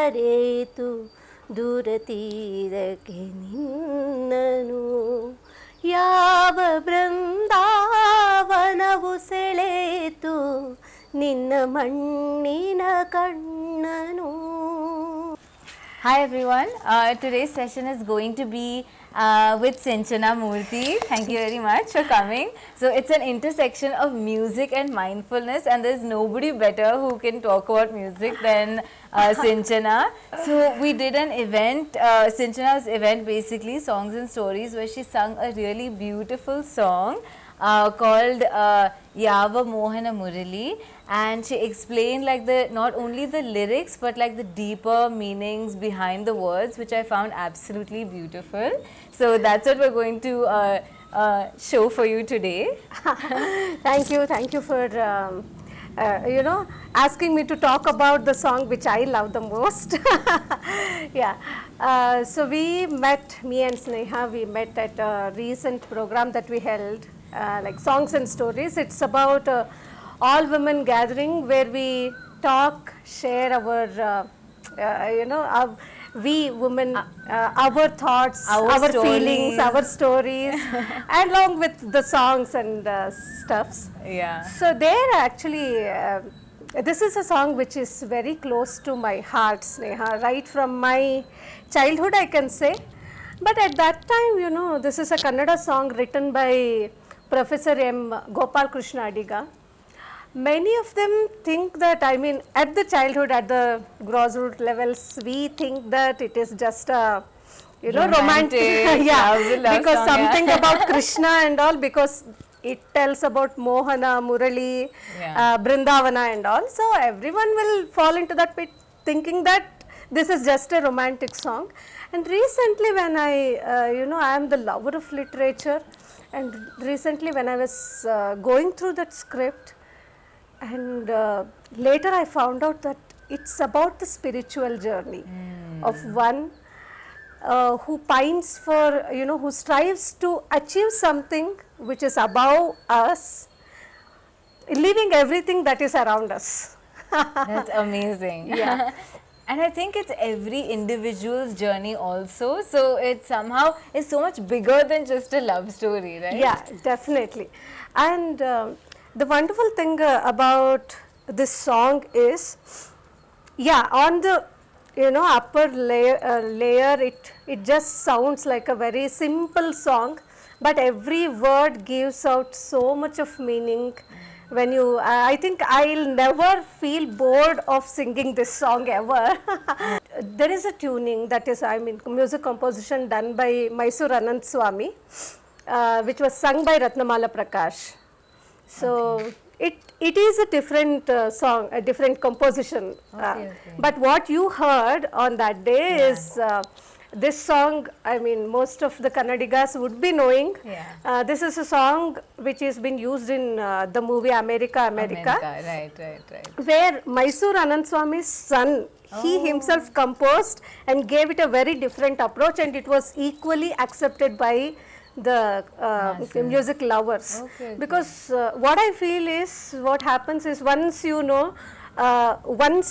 ಕರೆತು ದೂರ ತೀರಕ್ಕೆ ನಿನ್ನನು ಯಾವ ಬೃಂದಾವನವು ಸೆಳೆತು ನಿನ್ನ ಮಣ್ಣಿನ ಕಣ್ಣನು. Hi everyone, today's session is going to be with Sinchana Murthy. Thank you very much for coming. So it's an intersection of music and mindfulness, and there's nobody better who can talk about music than Sinchana. So we did an event, Sinchana's event, basically Songs and Stories, where she sung a really beautiful song called Yava Mohana Murali, and she explained like not only the lyrics but like the deeper meanings behind the words, which I found absolutely beautiful. So that's what we're going to show for you today. Thank you for asking me to talk about the song which I love the most. Yeah. So me and Sneha, we met at a recent program that we held, like Songs and Stories. It's about all women gathering where we talk, share our, we women, our thoughts, our feelings, our stories, along with the songs and stuffs. Yeah. So there actually, this is a song which is very close to my heart, Sneha, right from my childhood, I can say. But at that time, this is a Kannada song written by Professor M. Gopal Krishna Adiga. Many of them think that, at the childhood, at the grassroots levels, we think that it is just a, romantic, yeah, love because song, something about Krishna and all, because it tells about Mohana, Murali, Brindavana and all. So everyone will fall into that pit thinking that this is just a romantic song. And recently when I am the lover of literature, and recently when I was going through that script, and later I found out that it's about the spiritual journey of one who pines for, who strives to achieve something which is above us, leaving everything that is around us. That's amazing. Yeah. And I think it's every individual's journey also. So it somehow is so much bigger than just a love story, right? Yeah, definitely. And the wonderful thing about this song is, on the upper layer, it just sounds like a very simple song, but every word gives out so much of meaning. When you, I think I'll never feel bored of singing this song ever. There is a tuning that is, music composition done by Mysore Anand Swami, which was sung by Ratnamala Prakash. So it is a different song, a different composition. Okay. But what you heard on that day is this song. Most of the Kannadigas would be knowing. Yeah. This is a song which has been used in the movie America. Right. Where Mysore Anand Swami's son, he himself composed and gave it a very different approach, and it was equally accepted by the music lovers. Okay. Because what I feel is, what happens is, once once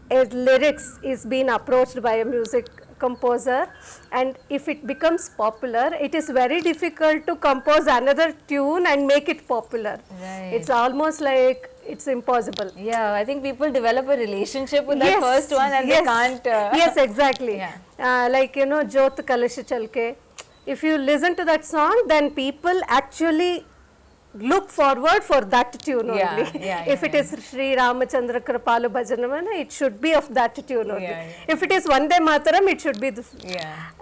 a lyrics is being approached by a music composer, and if it becomes popular, it is very difficult to compose another tune and make it popular. Right. It's almost like it's impossible. Yeah, I think people develop a relationship with that first one, and they can't. Yes, exactly. Yeah. Like Jyot Kalash Chalke. If you listen to that song, then people actually look forward for that tune only. If it is Sri Ramachandra Kripalu Bhajanamana, it should be of that tune only. If it is Vande Mataram, it should be this.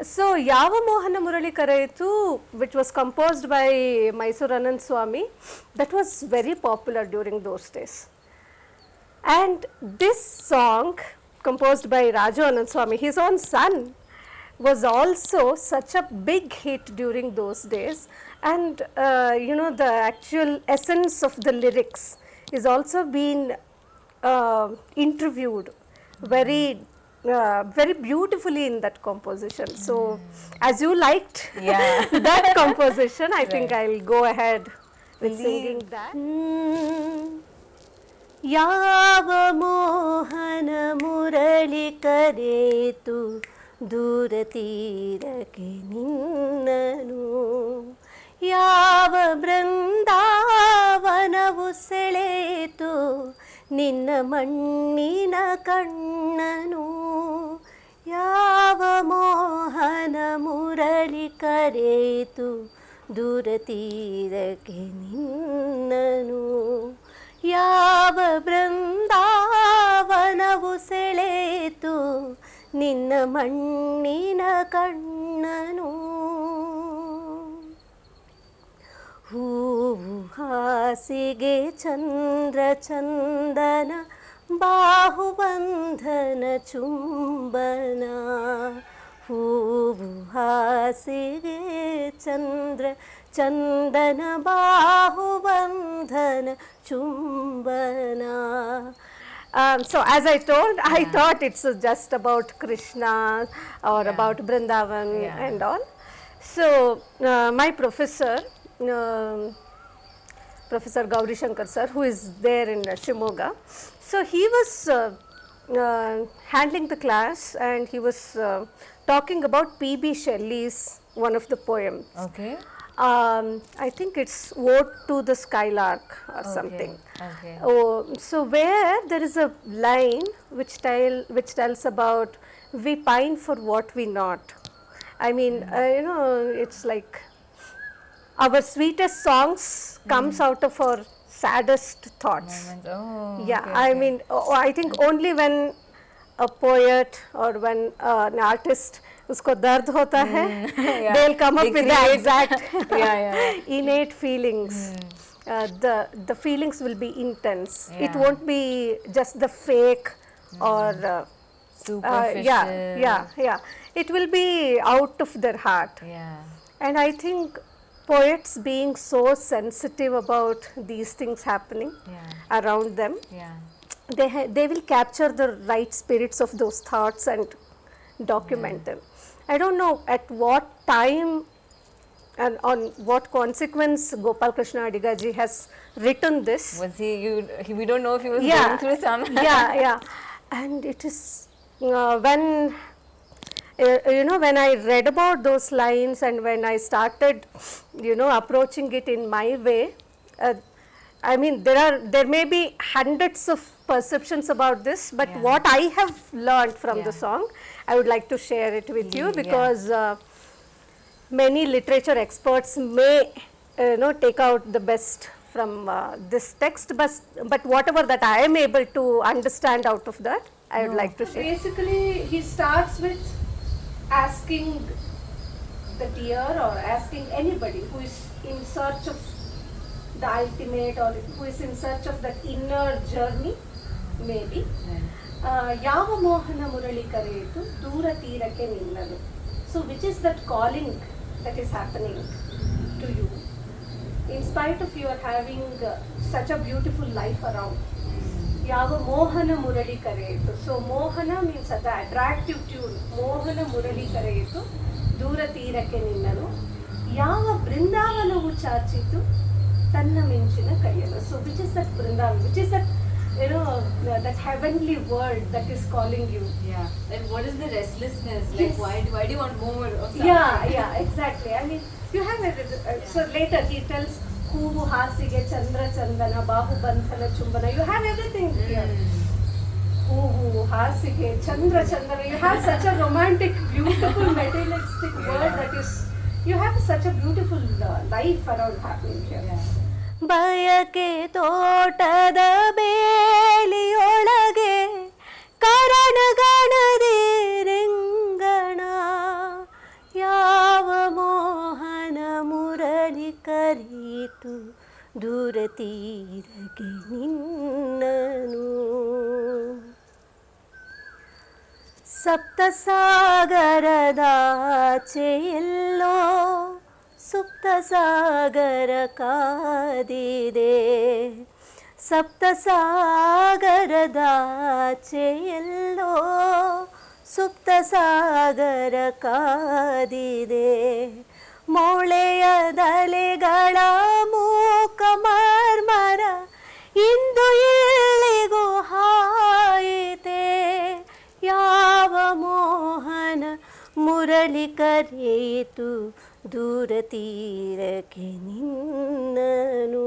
So Yava Mohana Murali Karaitu, which was composed by Mysore Anand Swami, that was very popular during those days. And this song, composed by Raju Anand Swami, his own son, was also such a big hit during those days. And the actual essence of the lyrics is also been interviewed very beautifully in that composition. So as you liked that composition, I think I'll go ahead with singing that. Yava Mohana Murali ಕರೆಯಿತು ದೂರ ತೀರಕ್ಕೆ ನಿನ್ನನು. ಯಾವ ಬೃಂದಾವನವು ಸೆಳೆಯಿತು ನಿನ್ನ ಮಣ್ಣಿನ ಕಣ್ಣನು. ಯಾವ ಮೋಹನ ಮುರಳಿ ಕರೆಯಿತು ದೂರ ತೀರಕ್ಕೆ ನಿನ್ನನು. ಯಾವ ಬೃಂದಾವನವು ಸೆಳೆಯಿತು ನಿನ್ನ ಮಣ್ಣಿನ ಕಣ್ಣನು. ಹೂವು ಹಾಸಿಗೆ ಚಂದ್ರ ಚಂದನ ಬಾಹುಬಂಧನ ಚುಂಬನ. ಹೂವು ಹಾಸಿಗೆ ಚಂದ್ರ ಚಂದನ ಬಾಹುಬಂಧನ ಚುಂಬನ. So as I told, I thought it's just about Krishna or about Vrindavan and all. So my professor, Professor Gauri Shankar sir, who is there in Shimoga, so he was handling the class and he was talking about P.B. Shelley's one of the poems. Okay. I think it's Ode to the Skylark or something. Okay. Oh, so where there is a line which tells about we pine for what we not. I mean, you know, it's like our sweetest songs comes out of our saddest thoughts. Oh, Yeah, okay, I okay. mean, I think only when a poet or when an artist usko dard hota hai, they'll come up with the exact innate feelings. The feelings will be intense. It won't be just the fake or superficial. yeah. It will be out of their heart. Yeah. And I think poets being so sensitive about these things happening around them, Yeah. they will capture the right spirits of those thoughts and document them. I don't know at what time and on what consequence Gopal Krishna Adigaji has written this. Was we don't know if he was going through some. yeah. And it is when you know, when I read about those lines and when I started, you know, approaching it in my way, I mean, there may be hundreds of perceptions about this, but what I have learned from the song, I would like to share it with you, because many literature experts may, you know, take out the best from this text, but whatever that I am able to understand out of that, I would like to share. Basically, he starts with asking the deer or asking anybody who is in search of the ultimate or who is in search of that inner journey, maybe. ಯಾವ ಮೋಹನ ಮುರಳಿ ಕರೆಯಿತು ದೂರ ತೀರಕ್ಕೆ ನಿಲ್ಲಲು. So which is that calling that is happening to you in spite of you having such a beautiful life around. ಯಾವ ಮೋಹನ Murali ಕರೆಯಿತು. So Mohan means the attractive tune. ಮೋಹನ ಮುರಳಿ ಕರೆಯಿತು ದೂರ ತೀರಕ್ಕೆ ನಿಲ್ಲಲು. ಯಾವ ಬೃಂದಾವನವು ಚಾಚಿತು ತನ್ನ ಮಿಂಚಿನ ಕೈಯಲು. So which is that Vrindavan, which is that, you know, that heavenly world that is calling you. Yeah. Then what is the restlessness? Like why do you want more of something? Yeah, exactly. I mean, you have so later he tells ಹೂವು ಹಾಸಿಗೆ ಚಂದ್ರ ಚಂದನ ಬಾಹುಬಂಧನ ಚುಂಬನ. You have everything here. ಹೂವು ಹಾಸಿಗೆ ಚಂದ್ರ ಚಂದನ. You have such a romantic, beautiful, materialistic world that is. You have such a beautiful life around happening here. ಬಯಕೆ ತೋಟದ ಬೇಲಿಯೊಳಗೆ ಕರಣಗಣದೆ ರೆಂಗಣ. ಯಾವ ಮೋಹನ ಮುರಳಿ ಕರೆಯಿತು ದೂರ ತೀರಕ್ಕೆ ನಿನ್ನನು. ಸಪ್ತಸಾಗರದಾಚೆಯೆಲ್ಲೋ ಸುಪ್ತ ಸಾಗರ ಕಾದಿದೆ. ಸಪ್ತಸಾಗರದಾಚೆಯೆಲ್ಲೋ ಸುಪ್ತ ಸಾಗರ ಕಾದಿದೆ. ಮೊಳೆಯದಲೆಗಳ ಮೂಕ ಮರ್ಮರ ಇಂದು ಎಲ್ಲಿಗೂ ಹಾಯಿತೆ. ಮುರಳಿ ಕರೆಯಿತು ದೂರ ತೀರಕ್ಕೆ ನಿನ್ನನು.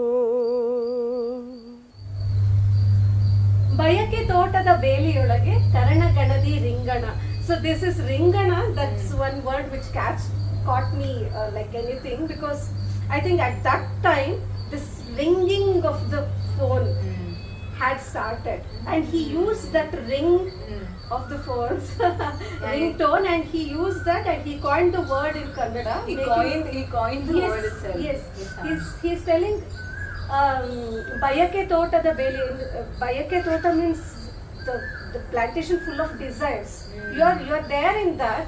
ಬಯಕೆ ತೋಟದ ಬೇಲಿಯೊಳಗೆ ಕರಣಗಣದಿ ರಿಂಗಣ. So this is ringana, that's one word which caught me like anything, because I think at that time this ringing of the phone had started, and he used that ring of the phone's ringtone, and he used that and he coined the word in Kannada. He coined the word itself. Yes, he's telling Bayake Totada Beli. Bayake Tota means the plantation full of desires. You are there in that,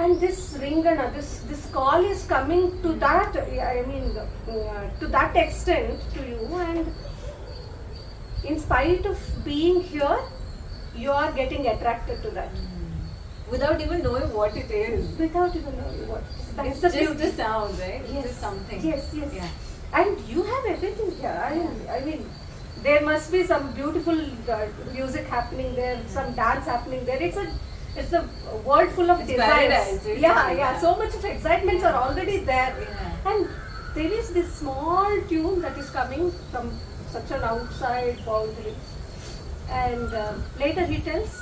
and this ringana, this call is coming to that. I mean, to that extent to you, and in spite of being here, you are getting attracted to that without even knowing what it is. Without even knowing what it is. That's It's the just beauty. the sound, right? Yes. Just something. Yes. Yeah. And you have everything here. I mean, there must be some beautiful music happening there, some dance happening there. It's a world full of It's desires. paradise, isn't Yeah. it? So much of excitements are already there, Yeah. and there is this small tune that is coming from such an outside boundary. And later he tells,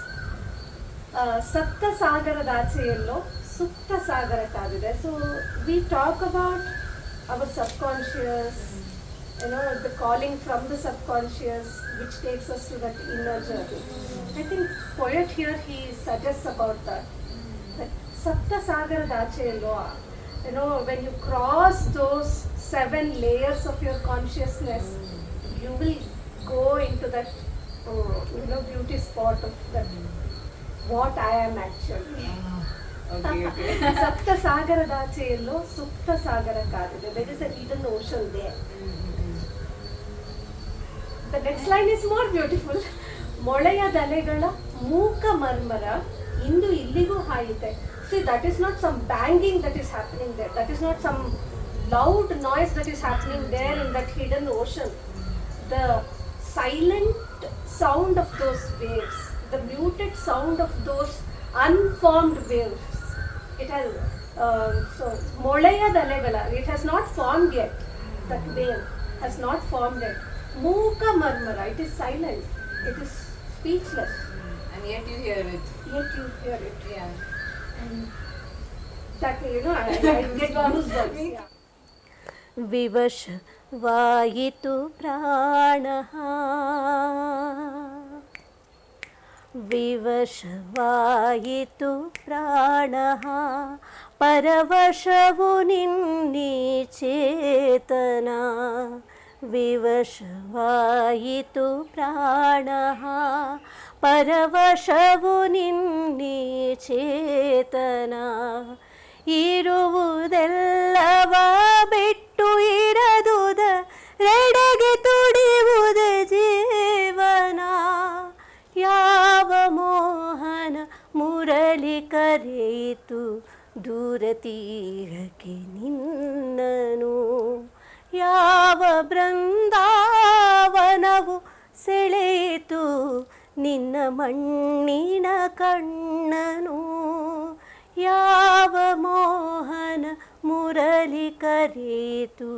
Sapta Sagaradaacheyallo Supta Sagara Kadide. So we talk about our subconscious, the calling from the subconscious, which takes us to that inner journey. I think poet here, he suggests about that Sapta Sagara Dacheyallo, when you cross those 7 layers of your consciousness, you will go into that beauty spot of that what I am actually. Okay. Sapta Sagara Dacheyallo Supta Sagara Kadide. There is a hidden ocean there. The next line is more beautiful. ಮೊಳೆಯ ದಲೆಗಳ ಮೂಕ ಮರ್ಮರ ಇಂದು ಇಲ್ಲಿಗೂ ಹಾಯಿತೆ. See, that is not some banging that is happening there. That is not some loud noise that is happening there in that hidden ocean. The silent sound of those waves, the muted sound of those unformed waves. It has so ಮೊಳೆಯ ದಲೆಗಳ, it has not formed yet. That wave has not formed yet. ಮೂಕ ಮರ್ಮರ, it is silent. It is speechless. And yet you hear it. Yeah. And that, I get goosebumps. Yeah. ವಿವಶವಾಯಿತು ಪ್ರಾಣಃ, ವಿವಶವಾಯಿತು ಪ್ರಾಣಃ, ಪರವಶವು ನಿನ್ನೀ ಚೇತನ. ವಿವಶವಾಯಿತು ಪ್ರಾಣಃ, ಪರವಶವು ನಿನ್ನೀ ಚೇತನ. ಇರುವುದೆಲ್ಲವ ಬಿಟ್ಟು ಇರದುದ ರೆಡೆಗೆ ತುಡಿಯುವುದ ಜೀವನ. ಯಾವ ಮೋಹನ ಮುರಳಿ ಕರೆಯಿತು ದೂರ ತೀರಕ್ಕೆ ನಿನ್ನನು. ಯಾವ ಬೃಂದಾವನವು ಸೆಳೆಯಿತು ನಿನ್ನ ಮಣ್ಣಿನ ಕಣ್ಣನು. ಯಾವ ಮೋಹನ ಮುರಳಿ ಕರೆಯಿತು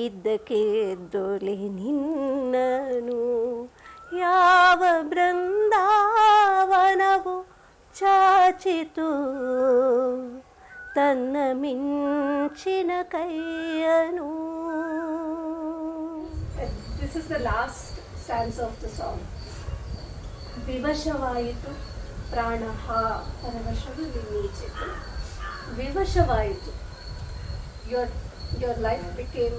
ಇದ್ದಕ್ಕೆದ್ದೊಳೆ ನಿನ್ನನು. ಯಾವ ಬೃಂದಾವನವು ಚಾಚಿತು ತನ್ನ ಮಿಂಚಿನ ಕೈಯನು. This is the last stanza of the song. ವಿವಶವಾಯಿತು ಪ್ರಾಣಃ, ಪರವಶವು ನಿನ್ನೀಚೆತು. ವಿವಶವಾಯಿತು, your life became,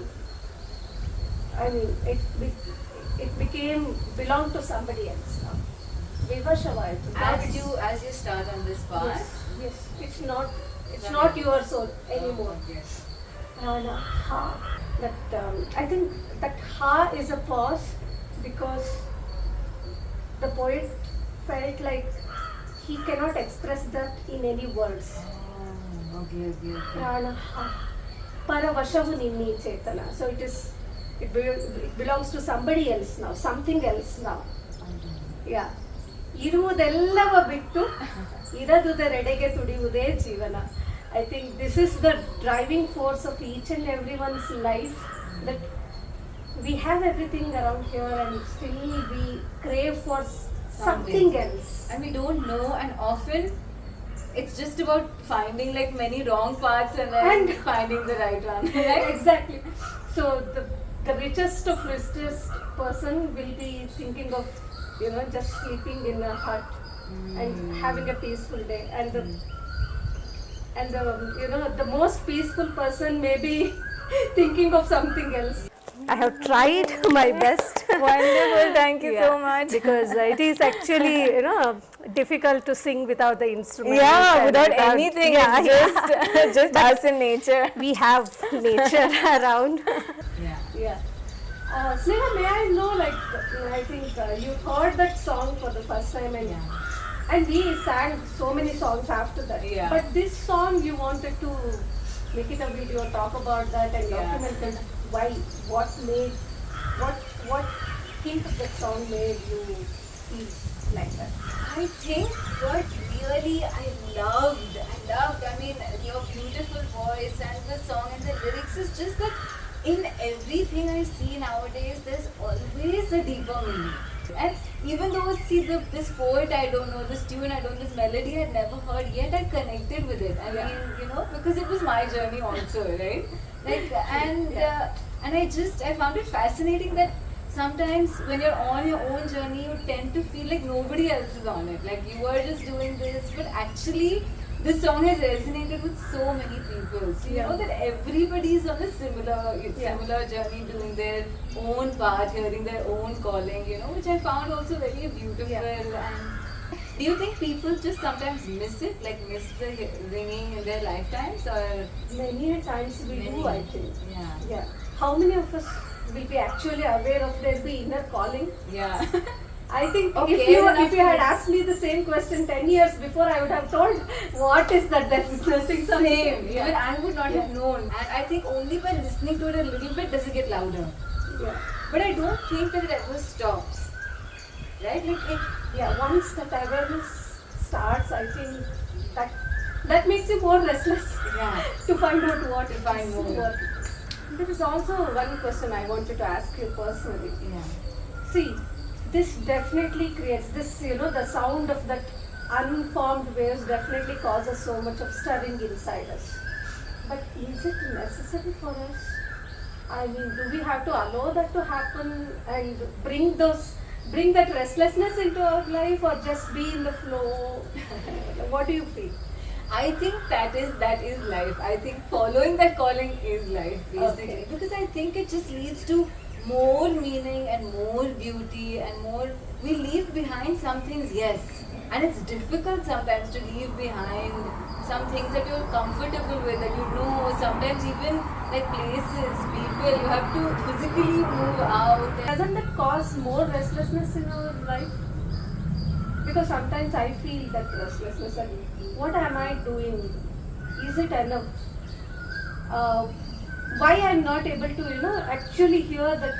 it became belonged to somebody else now. Vivashavayitu. As you start on this path. Yes. It's not your soul anymore. Yes. Ha. That I think that ha is a pause, because the poet felt like he cannot express that in any words. Okay. Prana ha. Paravashavu ninni chetana. So it belongs to somebody else now, something else now. Yeah. ಇರುವುದೆಲ್ಲವ ಬಿಟ್ಟು ಇರದುದರೆಡೆಗೆ ತುಡಿಯುವುದೇ ಜೀವನ. I think this is the driving force of each and everyone's life, that we have everything around here and still we crave for something else. And we don't know, and often it's just about finding like many wrong paths and then finding the right one. Right? Exactly. So the richest of richest person will be thinking of, just sleeping in a hut and having a peaceful day, and the most peaceful person may be thinking of something else. I have tried my best. Wonderful, thank you so much. Because it is actually, difficult to sing without the instrument. Yeah, without anything, it's just us in nature. We have nature around. Yeah. Sneha, may I know, I think you heard that song for the first time, and we sang so many songs after that. Yeah. But this song, you wanted to make it a video, talk about that and document it. Why? What hint of that song made you feel like that? I think what really I loved, I mean, your beautiful voice and the song and the lyrics is just that in everything I see nowadays, there's always a deeper meaning. And even though, see, this poet I don't know, this tune I don't know, this melody I had never heard, yet I connected with it. I mean, because it was my journey also, right? And I found it fascinating that sometimes when you're on your own journey, you tend to feel like nobody else is on it. Like you are just doing this, but actually this song has resonated with so many people. So you know that everybody is on a similar journey, doing their own path, hearing their oon calling, which I found also very beautiful. And do you think people just sometimes miss it, like miss the ringing in their lifetimes, or Many times we do, I think. Yeah. How many of us will be actually aware of their inner calling? Yeah. I think Okay, if you had asked me the same question 10 years before, I would have told, what is that? There is nothing. Same. Even I would not have known. And I think only by listening to it a little bit does it get louder. Yeah. But I don't think that it ever stops. Right? Once that awareness starts, I think that makes you more restless. Yeah. To find out what To find is more. what. There is also one question I wanted to ask you personally. Yeah. See, this definitely creates this, the sound of that unformed waves definitely causes so much of stirring inside us. But is it necessary for us? I mean, do we have to allow that to happen and bring that restlessness into our life, or just be in the flow? What do you feel? I think that is life. I think following that calling is life, basically. Okay. Because I think it just leads to more meaning and more beauty and more. We leave behind some things, yes. And it's difficult sometimes to leave behind some things that you're comfortable with, that sometimes even like places, people, you have to physically move out. Doesn't that cause more restlessness in our life? Because sometimes I feel that restlessness, and what am I doing? Is it enough? Why I'm not able to, actually hear that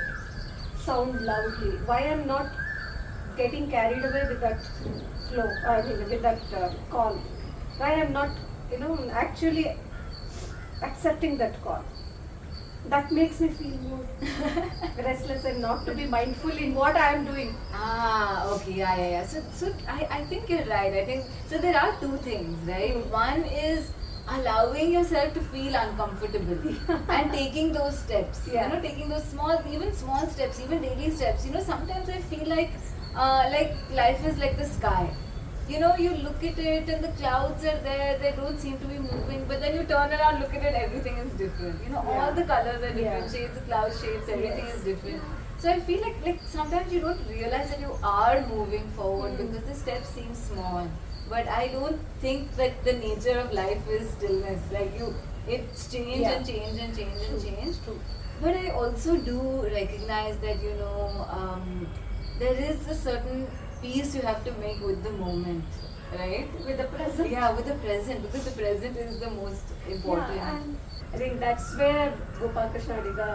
sound loudly? Why I'm not getting carried away with that flow? With that call? Why I'm not, actually accepting that call? That makes me feel more restless and not to be mindful in what I am doing. Okay, yeah. So I think you're right. I think so. There are two things, right? One is allowing yourself to feel uncomfortable and taking those steps. Taking those small steps, even daily steps. Sometimes I feel like life is like the sky. You look at it and the clouds are there, they don't seem to be moving, but then you turn around, look at it, everything is different. All the colors are different, shades, the cloud shapes, everything is different. So I feel like sometimes you don't realize that you are moving forward because the steps seem small. But I don't think that the nature of life is stillness. It's change and change and change and change. True. But I also do recognize that, there is a certain peace you have to make with the moment, right? With the present. Yeah, with the present, because the present is the most important. And I think that's where Gopal Krishna Adiga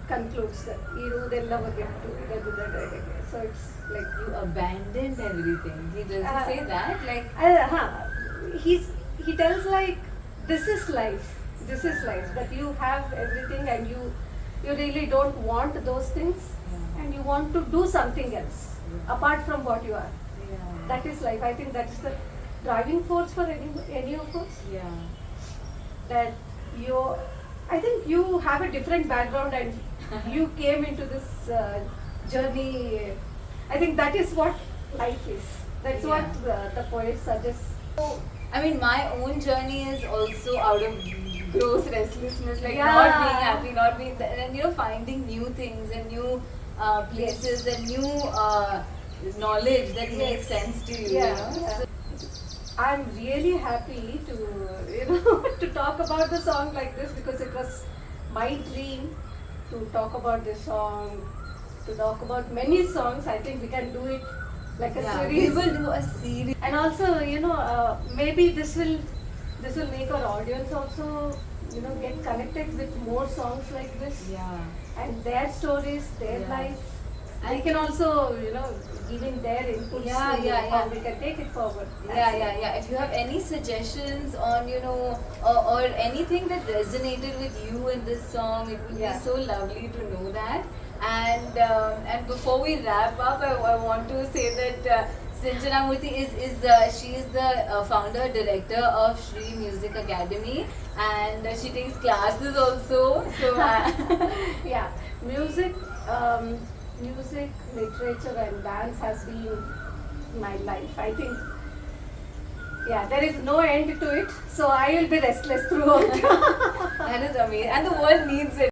concludes that ಇರುವುದೆಲ್ಲವ Gettu ಇರದುದೆಡೆಗೆ So it's like You abandoned everything. He doesn't say that. Like, he tells like this is life, but you have everything and you really don't want those things, and you want to do something else apart from what you are. That is life. I think that is the driving force for any of us. That I think you have a different background and you came into this journey. I think that is what life is. That's what the poet suggests. So, I mean, my own journey is also out of gross restlessness, like not being happy, not being, and you know, finding new things and new places and new knowledge that makes sense to you. You know? So, I'm really happy to to talk about the song like this, because it was my dream to talk about this song, to talk about many songs. I think we can do it like a series. We will do a series. And also, maybe this will make our audience also, get connected with more songs like this. And their stories, their life. They can also, give in their inputs. How we can take it forward. If you have any suggestions on, or anything that resonated with you in this song, it would be so lovely to know that. And before we wrap up, I want to say that Sinchana Murthy she is the founder director of Shri Music Academy, and she takes classes also. So music, literature and dance has been my life. I think there is no end to it, so I will be restless throughout. That is amazing, and the world needs it.